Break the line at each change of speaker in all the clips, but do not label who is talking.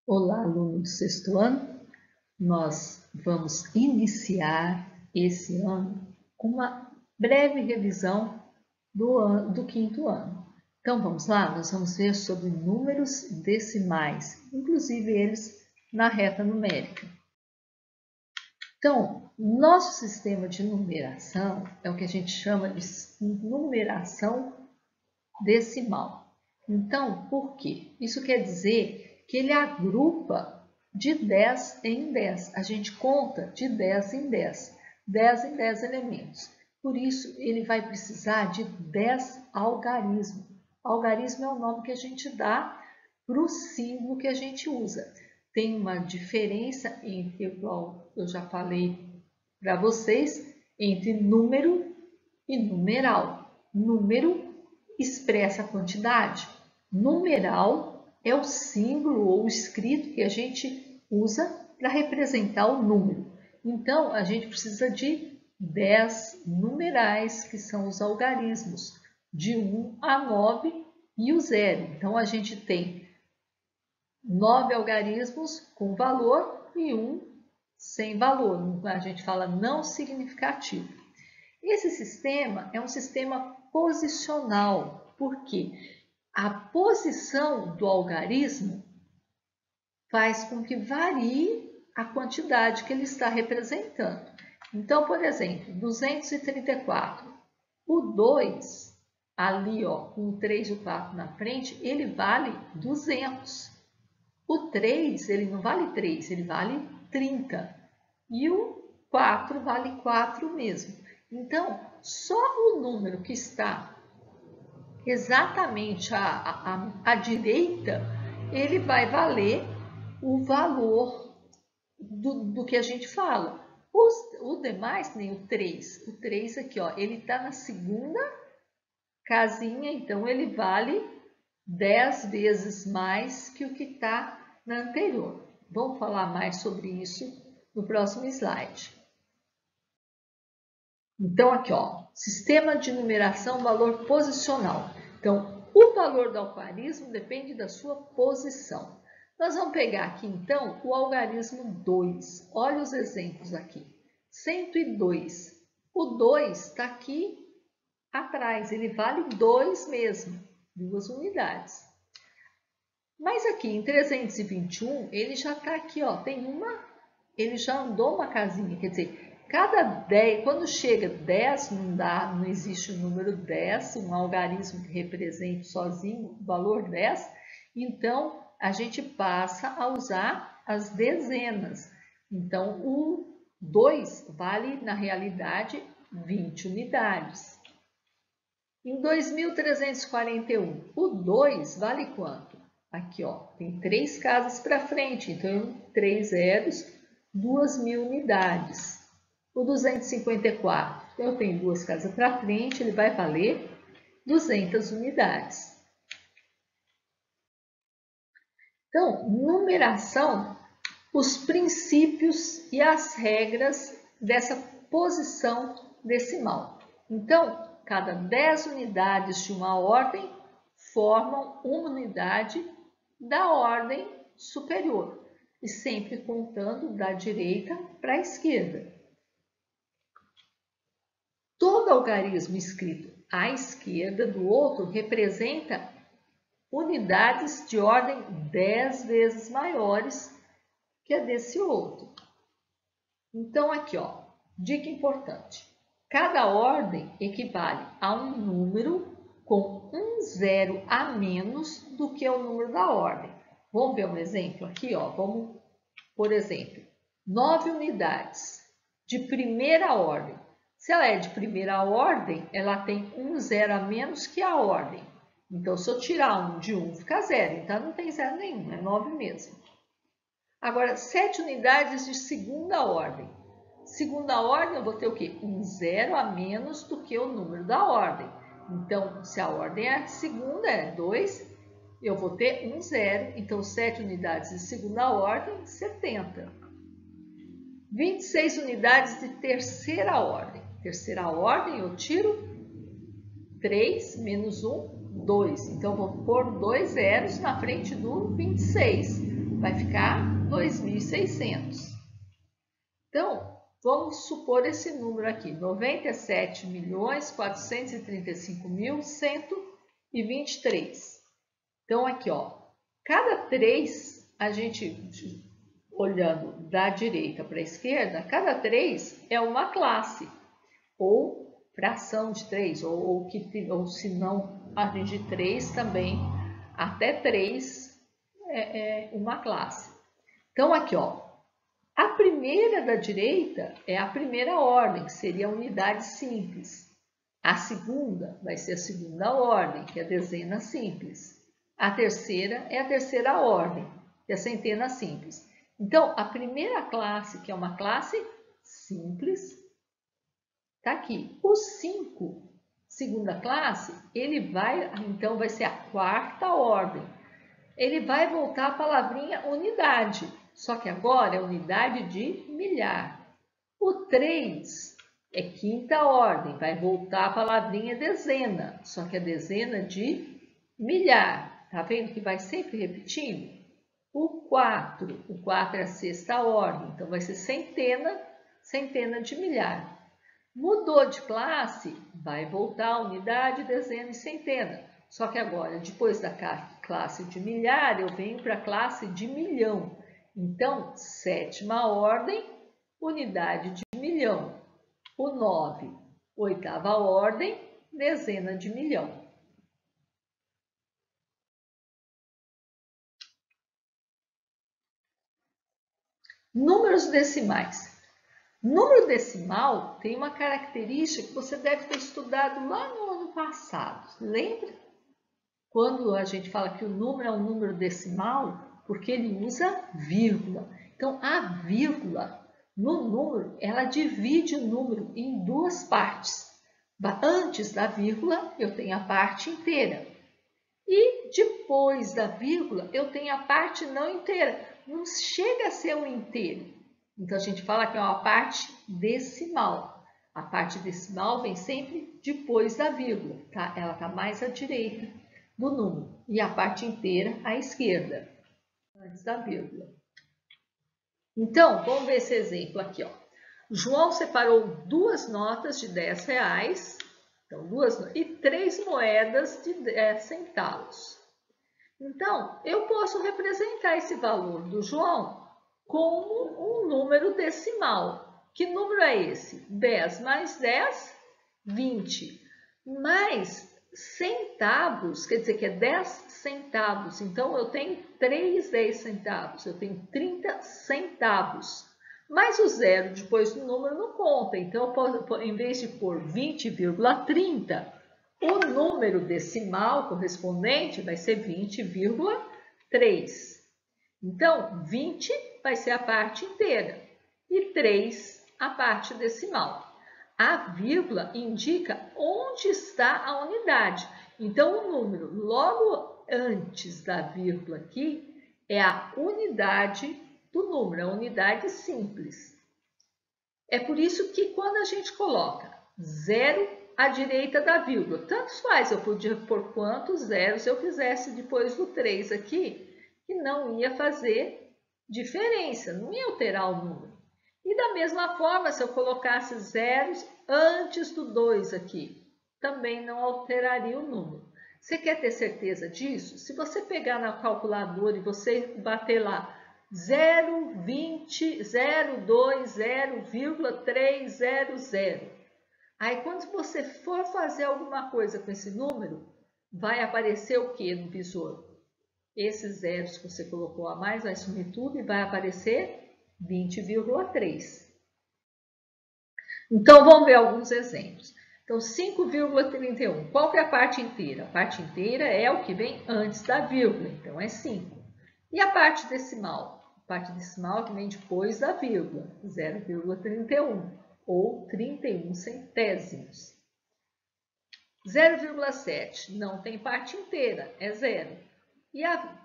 Olá, aluno do sexto ano. Nós vamos iniciar esse ano com uma breve revisão do quinto ano. Então, vamos lá? Nós vamos ver sobre números decimais, inclusive eles na reta numérica. Então, nosso sistema de numeração é o que a gente chama de numeração decimal. Então, por quê? Isso quer dizer que ele agrupa de 10 em 10. A gente conta de 10 em 10, 10 em 10 elementos. Por isso, ele vai precisar de 10 algarismos. Algarismo é o nome que a gente dá para o símbolo que a gente usa. Tem uma diferença entre, igual eu já falei para vocês, entre número e numeral. Número expressa a quantidade. Numeral é o símbolo ou o escrito que a gente usa para representar o número. Então, a gente precisa de 10 numerais, que são os algarismos, de 1 a 9 e o 0. Então, a gente tem 9 algarismos com valor e 1 sem valor. A gente fala não significativo. Esse sistema é um sistema posicional, porque a posição do algarismo faz com que varie a quantidade que ele está representando. Então, por exemplo, 234, o 2, ali ó, com o 3 e o 4 na frente, ele vale 200. O 3, ele não vale 3, ele vale 30. E o 4 vale 4 mesmo. Então, só o número que está exatamente à direita, ele vai valer o valor do que a gente fala. O demais, nem o 3. O 3 aqui, ó, ele está na segunda casinha, então ele vale 10 vezes mais que o que está na anterior. Vamos falar mais sobre isso no próximo slide. Então, aqui, ó, sistema de numeração, valor posicional. Então, o valor do algarismo depende da sua posição. Nós vamos pegar aqui, então, o algarismo 2. Olha os exemplos aqui. 102. O 2 está aqui atrás, ele vale 2 mesmo, 2 unidades. Mas aqui em 321, ele já está aqui, ó, tem uma, ele já andou uma casinha, quer dizer, cada 10, quando chega 10, não existe o número 10, um algarismo que represente sozinho o valor 10, então a gente passa a usar as dezenas. Então, o 2 vale, na realidade, 20 unidades. Em 2341, o 2 vale quanto? Aqui, ó, tem 3 casas para frente, então 3 zeros, 2.000 unidades. O 254, eu tenho 2 casas para frente, ele vai valer 200 unidades. Então, numeração, os princípios e as regras dessa posição decimal. Então, cada 10 unidades de uma ordem formam uma unidade da ordem superior, e sempre contando da direita para a esquerda. Todo algarismo escrito à esquerda do outro representa unidades de ordem 10 vezes maiores que a desse outro. Então, aqui, ó, dica importante. Cada ordem equivale a um número com um zero a menos do que o número da ordem. Vamos ver um exemplo aqui, ó. Vamos, por exemplo, 9 unidades de primeira ordem. Se ela é de primeira ordem, ela tem um zero a menos que a ordem. Então, se eu tirar um de 1, fica 0. Então, não tem zero nenhum, é 9 mesmo. Agora, 7 unidades de segunda ordem. Segunda ordem, eu vou ter o quê? Um zero a menos do que o número da ordem. Então, se a ordem é segunda, é 2, eu vou ter um zero. Então, 7 unidades de segunda ordem, 70. 26 unidades de terceira ordem. Terceira ordem, eu tiro 3 menos 1, 2. Então, vou pôr 2 zeros na frente do 26. vai ficar 2.600. Então, vamos supor esse número aqui, 97.435.123. Então, aqui, ó, cada 3, a gente, olhando da direita para a esquerda, cada 3 é uma classe, ou fração de 3, ou se não, a de 3 também, até 3 é uma classe. Então, aqui, ó, a primeira da direita é a primeira ordem, que seria a unidade simples. A segunda vai ser a segunda ordem, que é a dezena simples. A terceira é a terceira ordem, que é a centena simples. Então, a primeira classe, que é uma classe simples, está aqui. O 5, segunda classe, ele vai, então, vai ser a quarta ordem. Ele vai voltar a palavrinha unidade, só que agora é unidade de milhar. O 3 é quinta ordem, vai voltar a palavrinha dezena, só que é dezena de milhar. Tá vendo que vai sempre repetindo? O 4 é a sexta ordem, então vai ser centena, centena de milhar. Mudou de classe, vai voltar a unidade, dezena e centena. Só que agora, depois da classe de milhar, eu venho para a classe de milhão. Então, sétima ordem, unidade de milhão. O 9, oitava ordem, dezena de milhão. Números decimais. Número decimal tem uma característica que você deve ter estudado lá no ano passado. Lembra? Quando a gente fala que o número é um número decimal, porque ele usa vírgula. Então, a vírgula no número, ela divide o número em duas partes. Antes da vírgula, eu tenho a parte inteira. E depois da vírgula, eu tenho a parte não inteira. Não chega a ser um inteiro. Então, a gente fala que é uma parte decimal. A parte decimal vem sempre depois da vírgula, tá? Ela está mais à direita do número. E a parte inteira à esquerda, antes da vírgula. Então, vamos ver esse exemplo aqui, ó. João separou 2 notas de R$10, então, e 3 moedas de 10 centavos. Então, eu posso representar esse valor do João como um número decimal. Que número é esse? 10 mais 10, 20. Mais centavos, quer dizer que é 10 centavos. Então, eu tenho 3 10 centavos, eu tenho 30 centavos. Mas o zero depois do número não conta. Então, eu posso, em vez de pôr 20,30, o número decimal correspondente vai ser 20,3. Então, 20 vai ser a parte inteira e 3 a parte decimal. A vírgula indica onde está a unidade. Então, o número logo antes da vírgula aqui é a unidade do número, a unidade simples. É por isso que quando a gente coloca 0 à direita da vírgula, tanto faz, eu podia pôr quantos zeros eu quisesse depois do 3 aqui, que não ia fazer diferença, não ia alterar o número. E da mesma forma, se eu colocasse zeros antes do 2 aqui, também não alteraria o número. Você quer ter certeza disso? Se você pegar na calculadora e você bater lá 0,20, 0,2, 0,300, aí quando você for fazer alguma coisa com esse número, vai aparecer o que no visor? Esses zeros que você colocou a mais, vai sumir tudo e vai aparecer 20,3. Então, vamos ver alguns exemplos. Então, 5,31. Qual que é a parte inteira? A parte inteira é o que vem antes da vírgula, então é 5. E a parte decimal? A parte decimal que vem depois da vírgula, 0,31 ou 31 centésimos. 0,7 não tem parte inteira, é 0. E a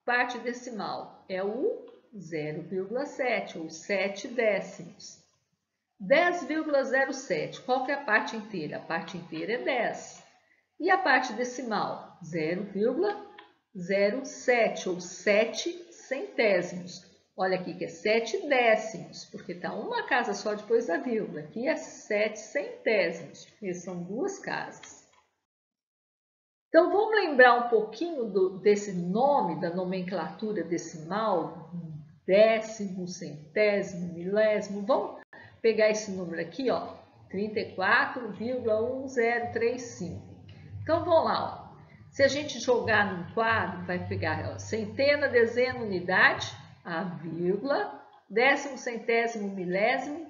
parte decimal é o 0,7 ou 7 décimos. 10,07, qual que é a parte inteira? A parte inteira é 10. E a parte decimal? 0,07 ou 7 centésimos. Olha aqui que é 7 décimos, porque está uma casa só depois da vírgula. Aqui é 7 centésimos, porque são duas casas. Então, vamos lembrar um pouquinho desse nome, da nomenclatura decimal, décimo, centésimo, milésimo. Vamos pegar esse número aqui, ó, 34,1035. Então, vamos lá, ó. Se a gente jogar num quadro, vai pegar ó, centena, dezena, unidade, a vírgula, décimo, centésimo, milésimo,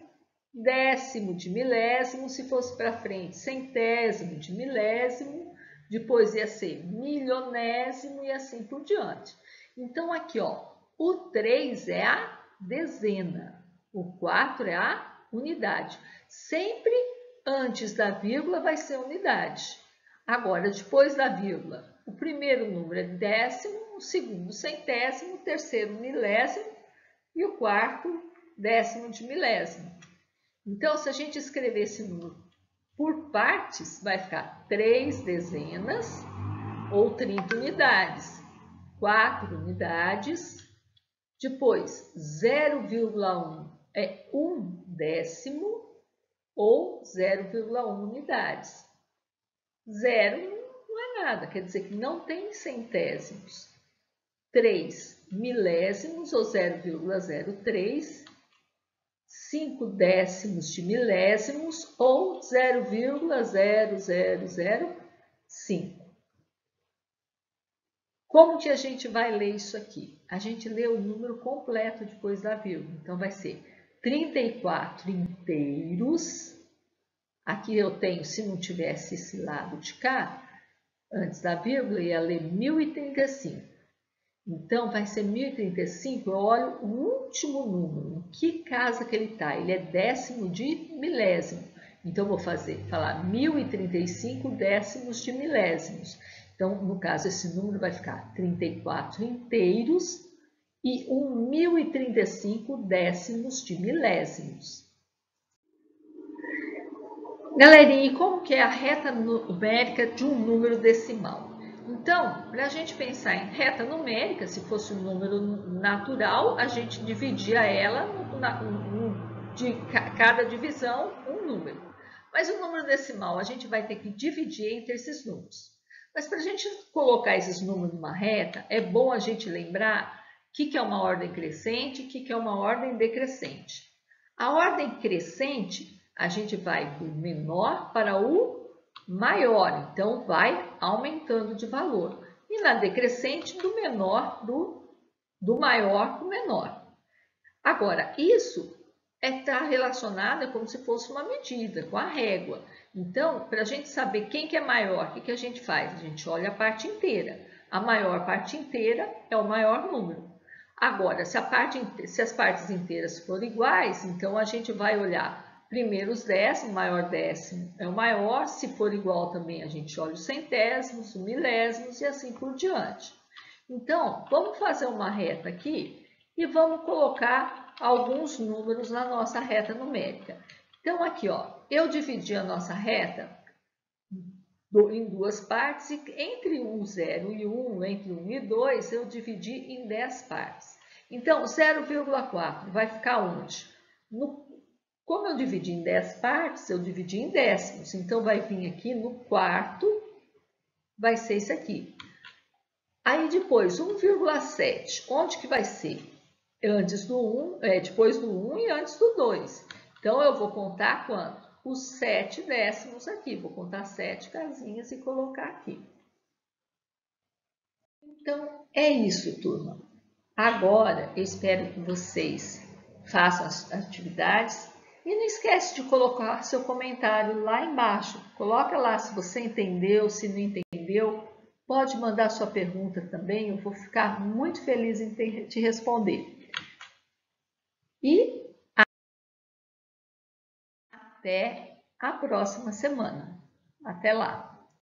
décimo de milésimo, se fosse para frente, centésimo de milésimo, depois ia ser milionésimo e assim por diante. Então, aqui, ó, o 3 é a dezena, o 4 é a unidade. Sempre antes da vírgula vai ser unidade. Agora, depois da vírgula, o primeiro número é décimo, o segundo centésimo, o terceiro milésimo e o quarto décimo de milésimo. Então, se a gente escrever esse número por partes, vai ficar 3 dezenas ou 30 unidades, 4 unidades, depois 0,1 é 1 décimo ou 0,1 unidades. 0 não é nada, quer dizer que não tem centésimos. 3 milésimos ou 0,03, 5 décimos de milésimos ou 0,0005. Como que a gente vai ler isso aqui? A gente lê o número completo depois da vírgula. Então, vai ser 34 inteiros. Aqui eu tenho, se não tivesse esse lado de cá, antes da vírgula, ia ler 1035. Então, vai ser 1035, eu olho o último número, em que casa que ele está? Ele é décimo de milésimo. Então, eu vou falar 1035 décimos de milésimos. Então, no caso, esse número vai ficar 34 inteiros e 1035 décimos de milésimos. Galerinha, e como que é a reta numérica de um número decimal? Então, para a gente pensar em reta numérica, se fosse um número natural, a gente dividia ela de cada divisão um número. Mas o número decimal, a gente vai ter que dividir entre esses números. Mas para a gente colocar esses números numa reta, é bom a gente lembrar o que é uma ordem crescente e o que é uma ordem decrescente. A ordem crescente, a gente vai do menor para o maior, então vai aumentando de valor. E na decrescente, do menor, do maior para o menor. Agora, isso está relacionado como se fosse uma medida, com a régua. Então, para a gente saber quem que é maior, o que a gente faz? A gente olha a parte inteira. A maior parte inteira é o maior número. Agora, se as partes inteiras forem iguais, então a gente vai olhar primeiro os décimos, o maior décimo é o maior, se for igual também a gente olha os centésimos, os milésimos e assim por diante. Então, vamos fazer uma reta aqui e vamos colocar alguns números na nossa reta numérica. Então, aqui, ó, eu dividi a nossa reta em duas partes e entre o 0 e 1, entre 1 e 2, eu dividi em 10 partes. Então, 0,4 vai ficar onde? Como eu dividi em 10 partes, eu dividi em décimos. Então, vai vir aqui no quarto, vai ser isso aqui. Aí, depois, 1,7. Onde que vai ser? Antes do 1, depois do 1 e antes do 2. Então, eu vou contar quanto? Os 7 décimos aqui. Vou contar 7 casinhas e colocar aqui. Então, é isso, turma. Agora, eu espero que vocês façam as atividades. E não esquece de colocar seu comentário lá embaixo. Coloca lá se você entendeu, se não entendeu. Pode mandar sua pergunta também, eu vou ficar muito feliz em te responder. E até a próxima semana. Até lá!